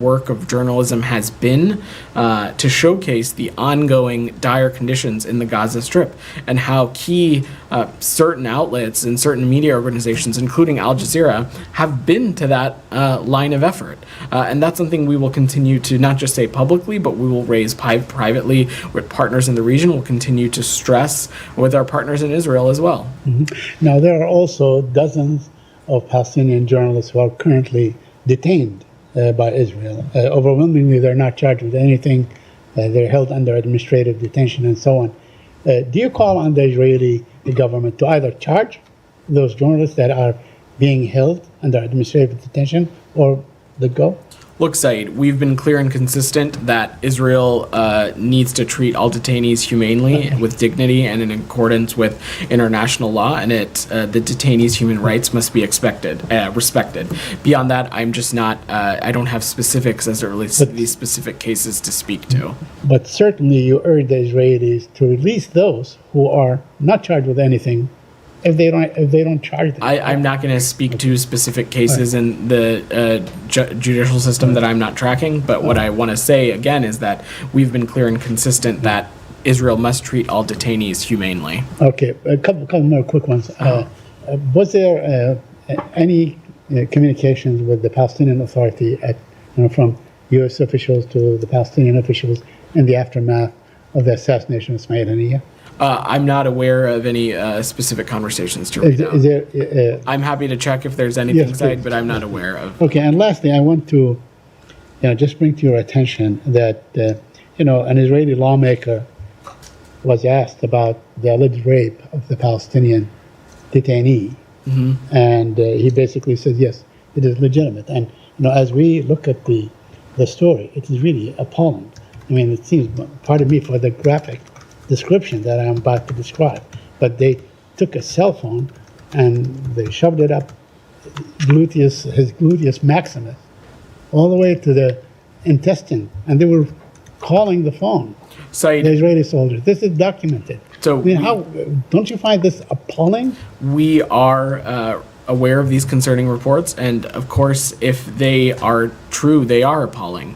work of journalism has been to showcase the ongoing dire conditions in the Gaza Strip and how key certain outlets and certain media organizations, including Al Jazeera, have been to that line of effort. And that's something we will continue to not just say publicly, but we will raise privately with partners in the region. We'll continue to stress with our partners in Israel as well. Mm-hmm. Now, there are also dozens of Palestinian journalists who are currently detained by Israel. Overwhelmingly, they're not charged with anything. They're held under administrative detention and so on. Do you call on the Israeli government to either charge those journalists that are being held under administrative detention or let go? Look, Saeed, we've been clear and consistent that Israel needs to treat all detainees humanely, with dignity, and in accordance with international law, and the detainees' human rights must be respected. Beyond that, I'm just not, I don't have specifics as it relates to these specific cases to speak to. But certainly you urge the Israelis to release those who are not charged with anything if they don't charge them. I'm not going to speak to specific cases in the judicial system that I'm not tracking, but what I want to say again is that we've been clear and consistent that Israel must treat all detainees humanely. Okay, a couple more quick ones. Was there any communications with the Palestinian Authority from U.S. officials to the Palestinian officials in the aftermath of the assassination of Ismail Haniyeh? I'm not aware of any specific conversations to read out. I'm happy to check if there's anything, Said, but I'm not aware of. Okay, and lastly, I want to just bring to your attention that an Israeli lawmaker was asked about the alleged rape of the Palestinian detainee, and he basically said, yes, it is legitimate. And as we look at the story, it is really appalling. I mean, it seems, pardon me for the graphic description that I'm about to describe, but they took a cell phone and they shoved it up his gluteus maximus all the way to the intestine, and they were calling the phone. Said, the Israeli soldiers. This is documented. So I mean, how don't you find this appalling? We are aware of these concerning reports, and of course, if they are true, they are appalling.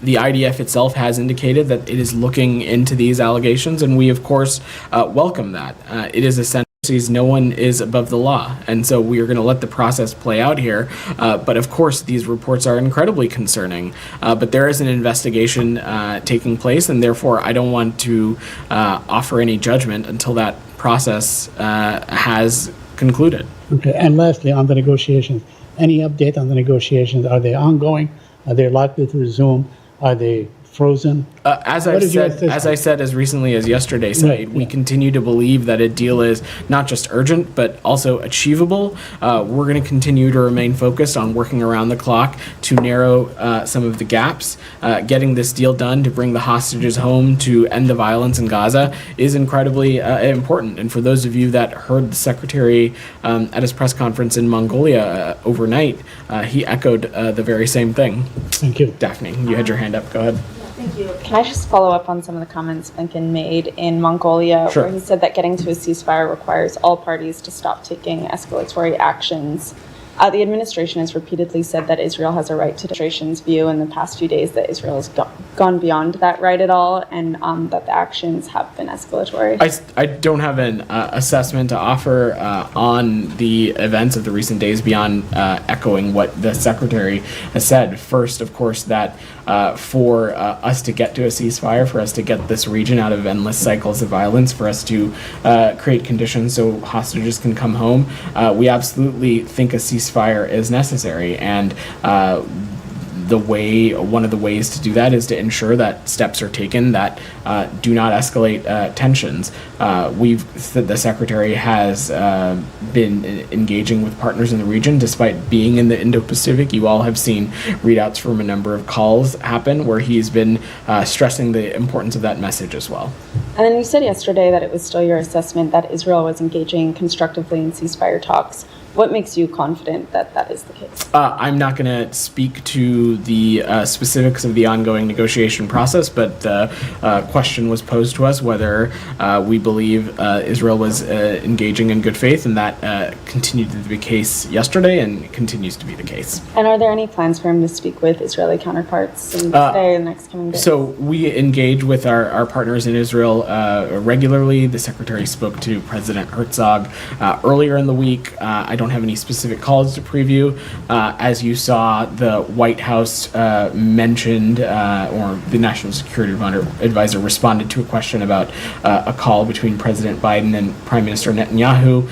The IDF itself has indicated that it is looking into these allegations, and we, of course, welcome that. It is essential. No one is above the law, and so we are going to let the process play out here. But of course, these reports are incredibly concerning. But there is an investigation taking place, and therefore I don't want to offer any judgment until that process has concluded. Okay, and lastly, on the negotiations, any update on the negotiations? Are they ongoing? Are they likely to resume? Are they frozen? As I said as recently as yesterday, Saeed, we continue to believe that a deal is not just urgent, but also achievable. We're going to continue to remain focused on working around the clock to narrow some of the gaps. Getting this deal done to bring the hostages home, to end the violence in Gaza, is incredibly important. And for those of you that heard the Secretary at his press conference in Mongolia overnight, he echoed the very same thing. Thank you. Daphne, you had your hand up. Go ahead. Thank you. Can I just follow up on some of the comments Blinken made in Mongolia, Sure. where he said that getting to a ceasefire requires all parties to stop taking escalatory actions? The administration has repeatedly said that Israel has a right to. Administration's view in the past few days that Israel has gone beyond that right at all, and that the actions have been escalatory. I don't have an assessment to offer on the events of the recent days beyond echoing what the Secretary has said. First, of course, that for us to get to a ceasefire, for us to get this region out of endless cycles of violence, for us to create conditions so hostages can come home, we absolutely think a ceasefire is necessary, and one of the ways to do that is to ensure that steps are taken that do not escalate tensions. The Secretary has been engaging with partners in the region despite being in the Indo-Pacific. You all have seen readouts from a number of calls happen where he's been stressing the importance of that message as well. And then you said yesterday that it was still your assessment that Israel was engaging constructively in ceasefire talks. What makes you confident that that is the case? I'm not going to speak to the specifics of the ongoing negotiation process, but the question was posed to us whether we believe Israel was engaging in good faith, and that continued to be the case yesterday and continues to be the case. And are there any plans for him to speak with Israeli counterparts in today or the next coming days? So we engage with our partners in Israel regularly. The Secretary spoke to President Herzog earlier in the week. I don't have any specific calls to preview. As you saw, the White House mentioned, or the National Security Advisor responded to a question about a call between President Biden and Prime Minister Netanyahu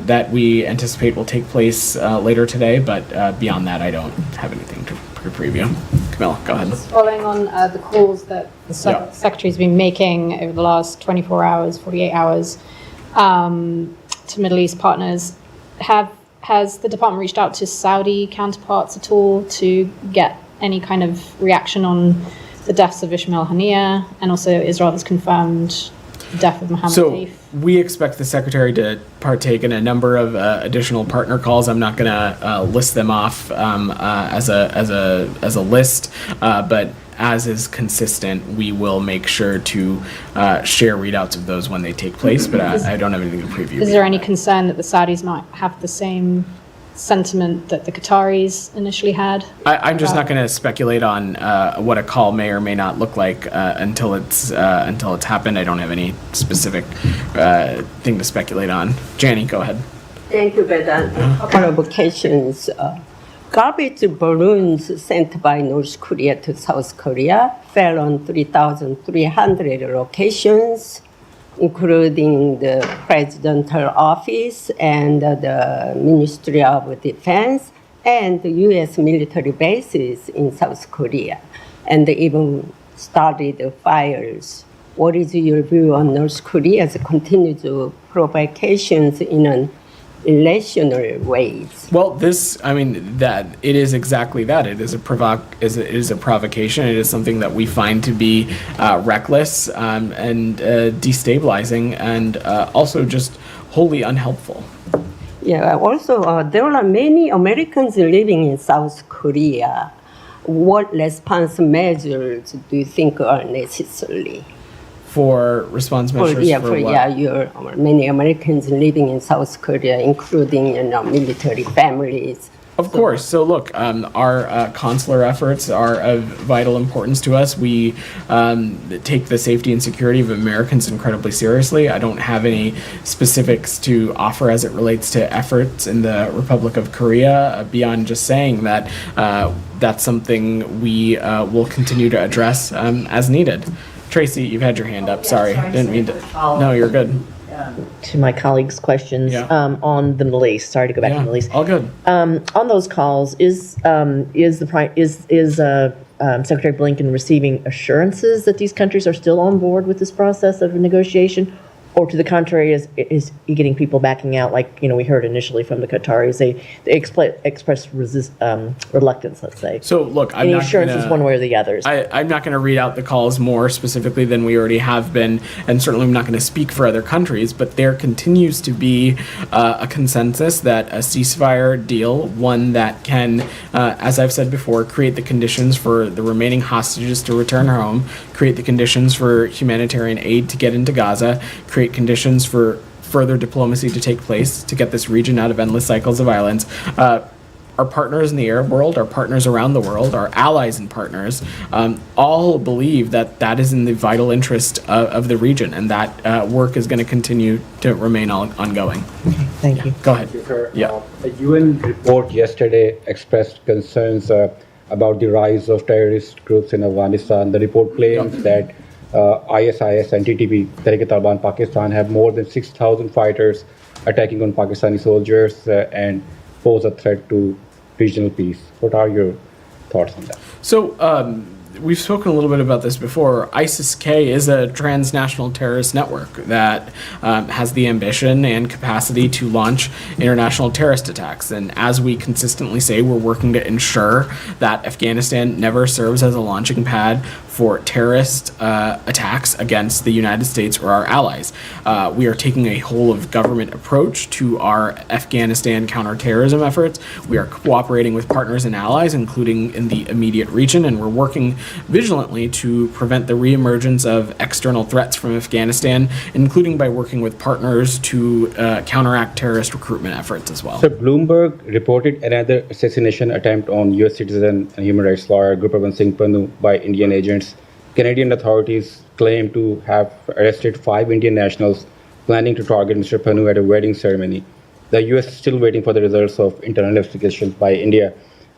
that we anticipate will take place later today. But beyond that, I don't have anything to preview. Camilla, go ahead. Just following on the calls that the Secretary's been making over the last 24 hours, 48 hours to Middle East partners, has the department reached out to Saudi counterparts at all to get any kind of reaction on the deaths of Ismail Haniyeh, and also Israel has confirmed the death of Mohammed So Deif? we expect the Secretary to partake in a number of additional partner calls. I'm not going to list them off as a list, but as is consistent, we will make sure to share readouts of those when they take place. But I don't have anything to preview. Is there any concern that the Saudis might have the same sentiment that the Qataris initially had? I'm just not going to speculate on what a call may or may not look like until it's happened. I don't have any specific thing to speculate on. Janie, go ahead. Thank you, Vedant. Provocations. Garbage balloons sent by North Korea to South Korea fell on 3,300 locations, including the presidential office and the Ministry of Defense and the U.S. military bases in South Korea, and even started fires. What is your view on North Korea's continued provocations in an irrational ways? Well, that it is exactly that. It is a provocation. It is something that we find to be reckless and destabilizing, and also just wholly unhelpful. Yeah. Also, there are many Americans living in South Korea. What response measures do you think are necessary? For response measures Many Americans living in South Korea, including military families. Of course. So look, our consular efforts are of vital importance to us. We take the safety and security of Americans incredibly seriously. I don't have any specifics to offer as it relates to efforts in the Republic of Korea beyond just saying that that's something we will continue to address as needed. Tracy, you've had your hand up. Sorry, didn't mean to. No, you're good. To my colleagues' questions on the Middle East. Sorry to go back to the Middle East. All good. On those calls, is Secretary Blinken receiving assurances that these countries are still on board with this process of negotiation, or to the contrary, is he getting people backing out? Like we heard initially from the Qataris, they express reluctance. Let's say. So look, any assurances one way or the others. I'm not going to read out the calls more specifically than we already have been, and certainly I'm not going to speak for other countries. But there continues to be a consensus that a ceasefire deal, one that can, as I've said before, create the conditions for the remaining hostages to return home, create the conditions for humanitarian aid to get into Gaza, create conditions for further diplomacy to take place to get this region out of endless cycles of violence. Our partners in the Arab world, our partners around the world, our allies and partners, all believe that that is in the vital interest of the region, and that work is going to continue to remain ongoing. Thank you. Go ahead. Yeah. A UN report yesterday expressed concerns about the rise of terrorist groups in Afghanistan. The report claims that ISIS and TTP, Tehrik-e-Taliban Pakistan, have more than 6,000 fighters attacking on Pakistani soldiers and pose a threat to regional peace. What are your thoughts on that? So we've spoken a little bit about this before. ISIS-K is a transnational terrorist network that has the ambition and capacity to launch international terrorist attacks. And as we consistently say, we're working to ensure that Afghanistan never serves as a launching pad for terrorist attacks against the United States or our allies. We are taking a whole of government approach to our Afghanistan counterterrorism efforts. We are cooperating with partners and allies, including in the immediate region, and we're working vigilantly to prevent the reemergence of external threats from Afghanistan, including by working with partners to counteract terrorist recruitment efforts as well. So Bloomberg reported another assassination attempt on U.S. citizen and human rights lawyer Gurpratap Singh Pannu by Indian agents. Canadian authorities claim to have arrested 5 Indian nationals planning to target Mr. Pannu at a wedding ceremony. The U.S. is still waiting for the results of internal investigations by India.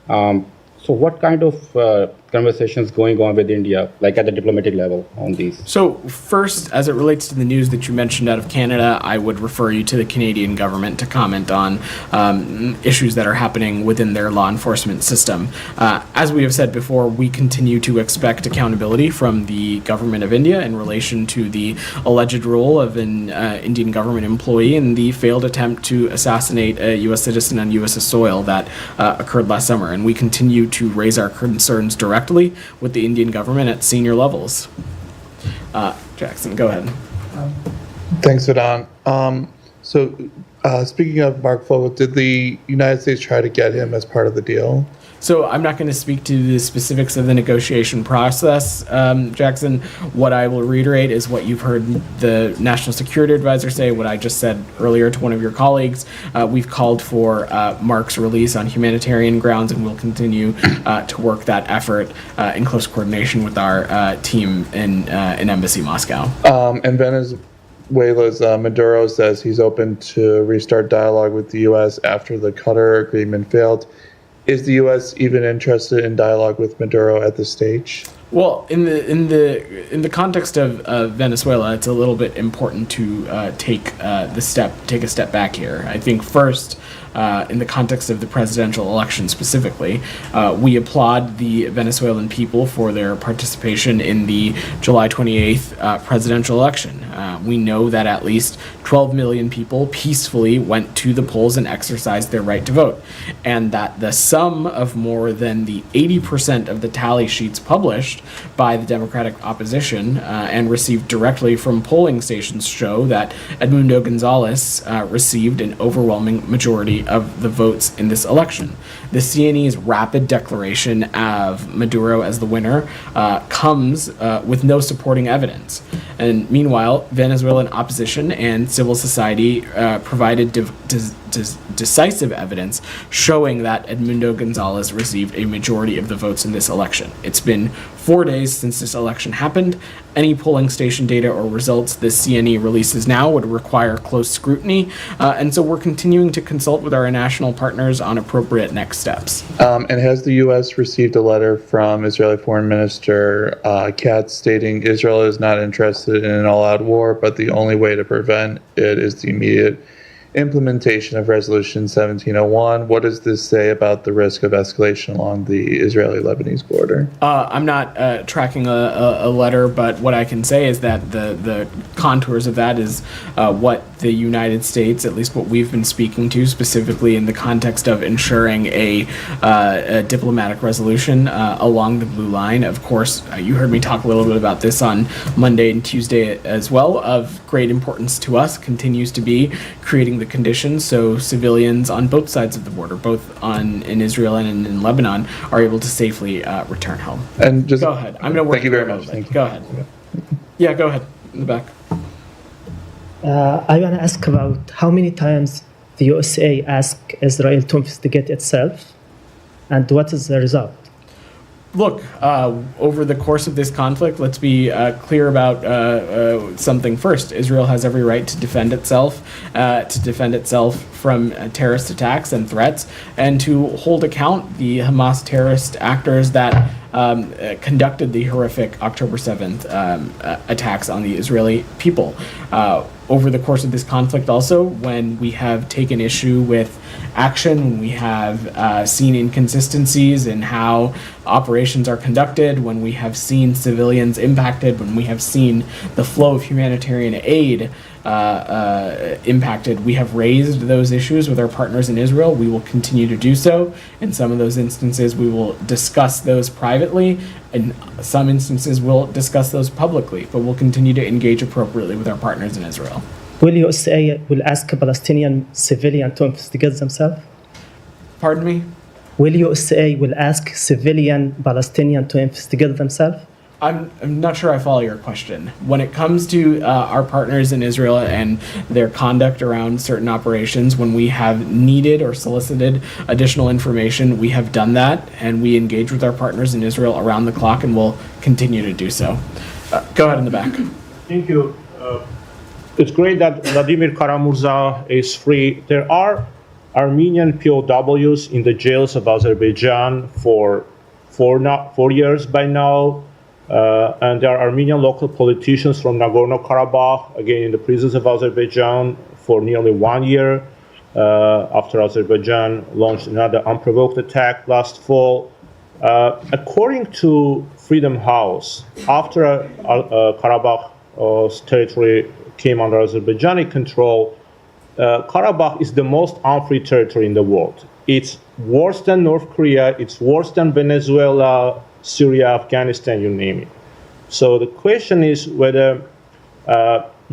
So what kind of conversations going on with India, like at the diplomatic level on these? So first, as it relates to the news that you mentioned out of Canada, I would refer you to the Canadian government to comment on issues that are happening within their law enforcement system. As we have said before, we continue to expect accountability from the government of India in relation to the alleged role of an Indian government employee in the failed attempt to assassinate a U.S. citizen on U.S. soil that occurred last summer. And we continue to raise our concerns directly with the Indian government at senior levels. Jackson, go ahead. Thanks, Vedant. Speaking of Mark Fogel, did the United States try to get him as part of the deal? So I'm not going to speak to the specifics of the negotiation process, Jackson. What I will reiterate is what you've heard the National Security Advisor say, what I just said earlier to one of your colleagues. We've called for Mark's release on humanitarian grounds, and we'll continue to work that effort in close coordination with our team in Embassy Moscow. And Venezuela's Maduro says he's open to restart dialogue with the U.S. after the Qatar agreement failed. Is the U.S. even interested in dialogue with Maduro at this stage? Well, in the context of Venezuela, it's a little bit important to take a step back here. I think first, in the context of the presidential election specifically, we applaud the Venezuelan people for their participation in the July 28th presidential election. We know that at least 12 million people peacefully went to the polls and exercised their right to vote, and that the sum of more than the 80% of the tally sheets published by the Democratic opposition and received directly from polling stations show that Edmundo Gonzalez received an overwhelming majority of the votes in this election. The CNE's rapid declaration of Maduro as the winner comes with no supporting evidence. And meanwhile, Venezuelan opposition and civil society provided decisive evidence showing that Edmundo Gonzalez received a majority of the votes in this election. It's been 4 days since this election happened. Any polling station data or results the CNE releases now would require close scrutiny, and so we're continuing to consult with our international partners on appropriate next steps. And has the U.S. received a letter from Israeli Foreign Minister Katz stating Israel is not interested in an all-out war, but the only way to prevent it is the immediate implementation of Resolution 1701. What does this say about the risk of escalation along the Israeli-Lebanese border? I'm not tracking a letter, but what I can say is that the contours of that is what the United States, at least what we've been speaking to, specifically in the context of ensuring a diplomatic resolution along the blue line. Of course, you heard me talk a little bit about this on Monday and Tuesday as well. Of great importance to us continues to be creating the conditions so civilians on both sides of the border, both in Israel and in Lebanon, are able to safely return home. And just go ahead. I'm going to work. Thank you very much. Thank you. Go ahead. Yeah, go ahead. In the back. I want to ask about how many times the USA asked Israel to investigate itself, and what is the result? Look, over the course of this conflict, let's be clear about something first. Israel has every right to defend itself from terrorist attacks and threats, and to hold account the Hamas terrorist actors that conducted the horrific October 7th attacks on the Israeli people. Over the course of this conflict also, when we have taken issue with action, when we have seen inconsistencies in how operations are conducted, when we have seen civilians impacted, when we have seen the flow of humanitarian aid impacted. We have raised those issues with our partners in Israel. We will continue to do so. In some of those instances, we will discuss those privately. In some instances, we'll discuss those publicly, but we'll continue to engage appropriately with our partners in Israel. Will USA will ask a Palestinian civilian to investigate themselves? Pardon me? Will USA will ask civilian Palestinian to investigate themselves? I'm not sure I follow your question. When it comes to our partners in Israel and their conduct around certain operations, when we have needed or solicited additional information, we have done that, and we engage with our partners in Israel around the clock, and will continue to do so. Go ahead in the back. Thank you. It's great that Vladimir Kara-Murza is free. There are Armenian POWs in the jails of Azerbaijan for 4 years by now. And there are Armenian local politicians from Nagorno-Karabakh, again in the prisons of Azerbaijan for nearly 1 year, after Azerbaijan launched another unprovoked attack last fall. According to Freedom House, after Karabakh's territory came under Azerbaijani control, Karabakh is the most unfree territory in the world. It's worse than North Korea, it's worse than Venezuela, Syria, Afghanistan, you name it. So the question is whether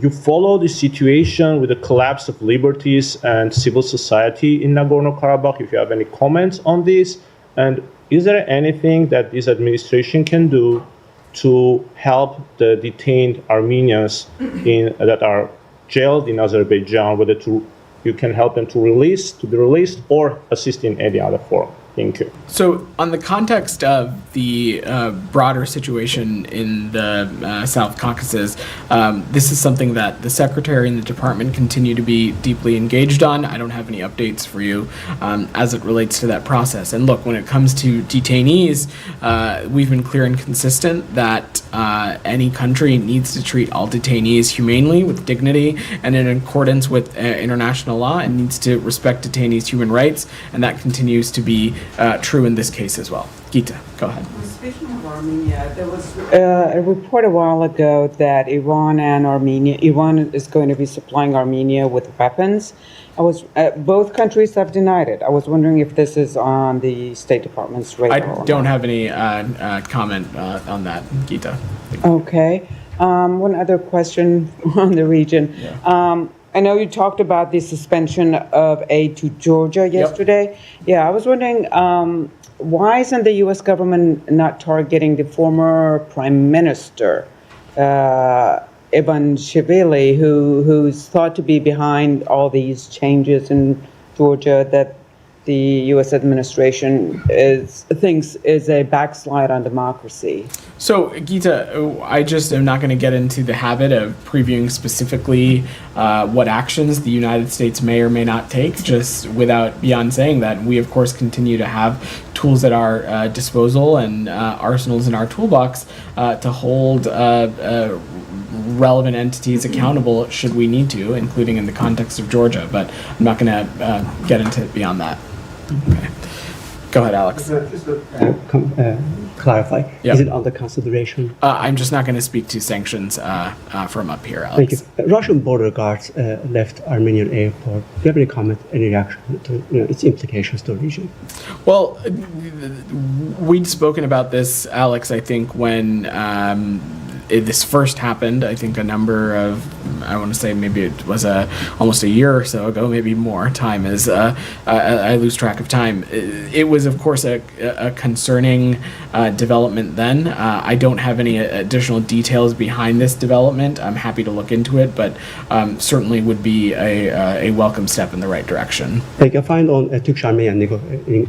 you follow the situation with the collapse of liberties and civil society in Nagorno-Karabakh, if you have any comments on this, and is there anything that this administration can do to help the detained Armenians that are jailed in Azerbaijan, whether you can help them to be released or assist in any other form? Thank you. So, on the context of the broader situation in the South Caucasus, this is something that the Secretary and the Department continue to be deeply engaged on. I don't have any updates for you as it relates to that process. And look, when it comes to detainees, we've been clear and consistent that any country needs to treat all detainees humanely, with dignity, and in accordance with international law, and needs to respect detainees' human rights, and that continues to be true in this case as well. Gita, go ahead. Speaking of Armenia, there was a report a while ago that Iran is going to be supplying Armenia with weapons. Both countries have denied it. I was wondering if this is on the State Department's radar. I don't have any comment on that, Gita. Okay. One other question on the region. Yeah. I know you talked about the suspension of aid to Georgia yesterday. Yep. Yeah, I was wondering, why isn't the U.S. government not targeting the former Prime Minister, Ivanishvili, who's thought to be behind all these changes in Georgia that the U.S. administration thinks is a backslide on democracy? So, Gita, I just am not going to get into the habit of previewing specifically what actions the United States may or may not take, just beyond saying that we, of course, continue to have tools at our disposal and arsenals in our toolbox to hold relevant entities accountable should we need to, including in the context of Georgia. But I'm not going to get into it beyond that. Okay. Go ahead, Alex. Just to clarify, Yep. Is it under consideration? I'm just not going to speak to sanctions from up here, Alex. Thank you. Russian border guards left Armenian airport. Do you have any comment, any reaction to its implications to the region? Well, we'd spoken about this, Alex, I think, when this first happened. I think I want to say maybe it was almost a year or so ago, maybe more time, as I lose track of time. It was, of course, a concerning development then. I don't have any additional details behind this development. I'm happy to look into it, but certainly would be a welcome step in the right direction. Like, I find on Turkish-Armenian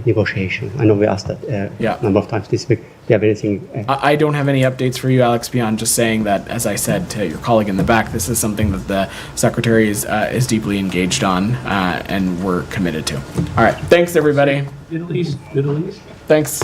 negotiation. I know we asked that a number of times this week. Do you have anything? I don't have any updates for you, Alex, beyond just saying that, as I said to your colleague in the back, this is something that the Secretary is deeply engaged on, and we're committed to. All right. Thanks, everybody. Middle East. Thanks.